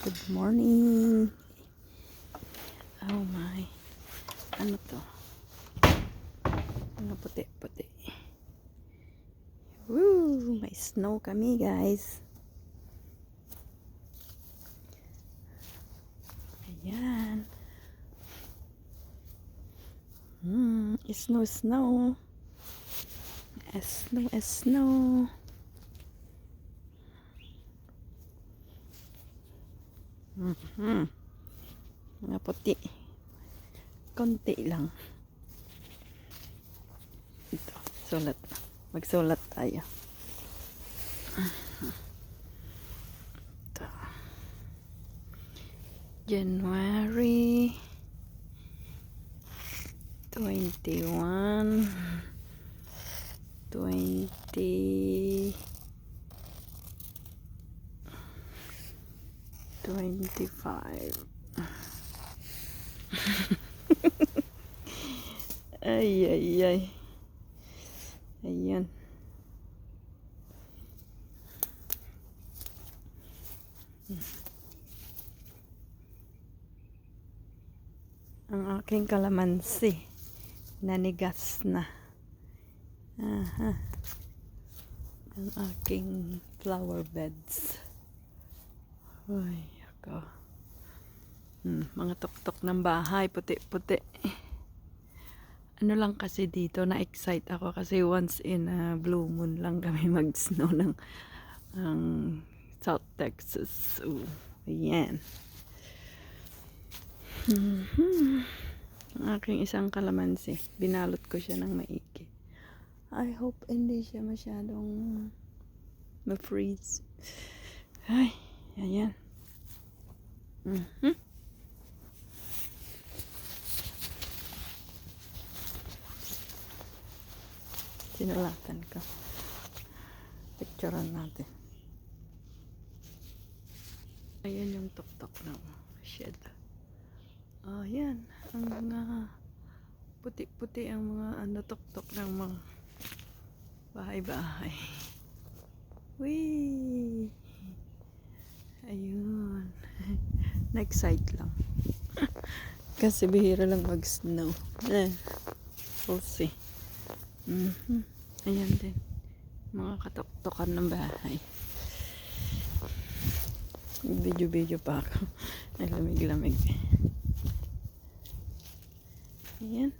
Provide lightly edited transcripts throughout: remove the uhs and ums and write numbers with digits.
Good morning. Oh my. Ano to? Ano puti-puti. Woo! May snow kami, guys. Ayan. Snow, snow. Snow, snow. Mga puti. Konti lang. Ito, sulat. Magsulat tayo. Ito. January 21 20 25. Ay, ay, ay. Ayan. Ang aking kalamansi. Nanigas na. Aha. Ang aking flower beds. Ay, ako. Mga tuktok ng bahay. Puti-puti. Ano lang kasi dito, na-excite ako kasi once in a blue moon lang kami mag-snow ng South Texas. So, ayan. Ang aking isang kalamansi, binalot ko siya ng maigi. I hope hindi siya masyadong ma-freeze. Ay, ayan. Sinulatan ko. Picturean natin. Ayan yung tuktok ng shed. Oh, yan. Ang mga puti-puti ang mga tuktok ng mga bahay-bahay. Whee! Ayun. Na-excite lang. Kasi bihira lang mag-snow. We'll see. Ayan din. Mga katuktokan ng bahay. Video-video pa ako. Ay, lamig-lamig. Ayan.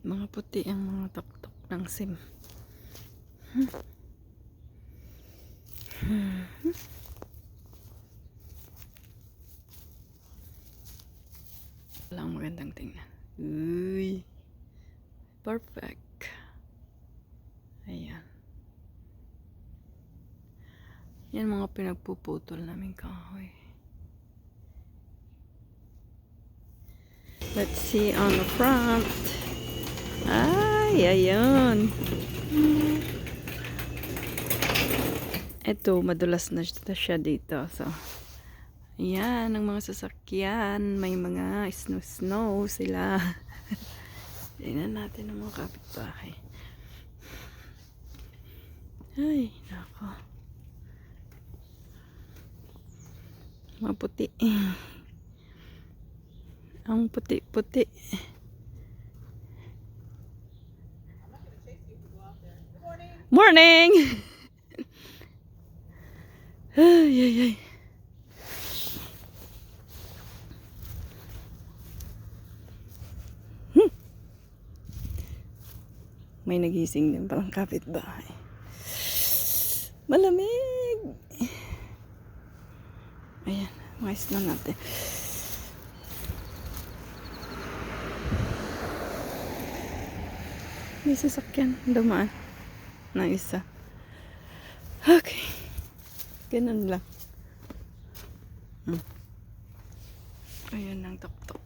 Mga puti ang mga tuktok ng sim. Walang magandang tingnan. Uy. Perfect. Ayan. Yan mga pinagpuputol namin kahoy. Let's see on the front. Ay, ayan. Ito, madulas na siya dito. So, ayan, ang mga sasakyan. May mga snow-snow sila. Tingnan natin ang mga kapitbahay. Ay, nako. Maputi. Ang puti-puti. Morning! Ay, ay, ay. May nagising din palang kapitbahay. Malamig! Ayan, mais na natin. May sasakyan dumaan na isa. Okay. Ganun lang. Ayan ang tuktok.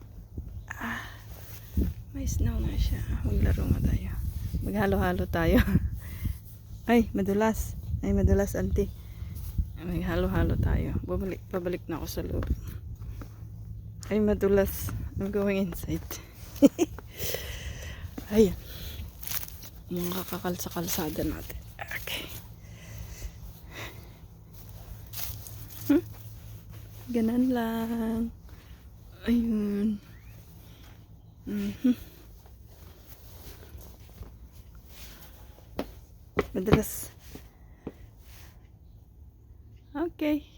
May snow na siya. Maglaro nga tayo. Maghalo-halo tayo. Ay, madulas. Ay, madulas, auntie. Maghalo-halo tayo. Pabalik na ako sa loob. Ay, madulas. I'm going inside. Ayan. Mga kakakal sa kalsada natin. Okay. Ganan lang. Ayun. Mhm. Madalas. Okay.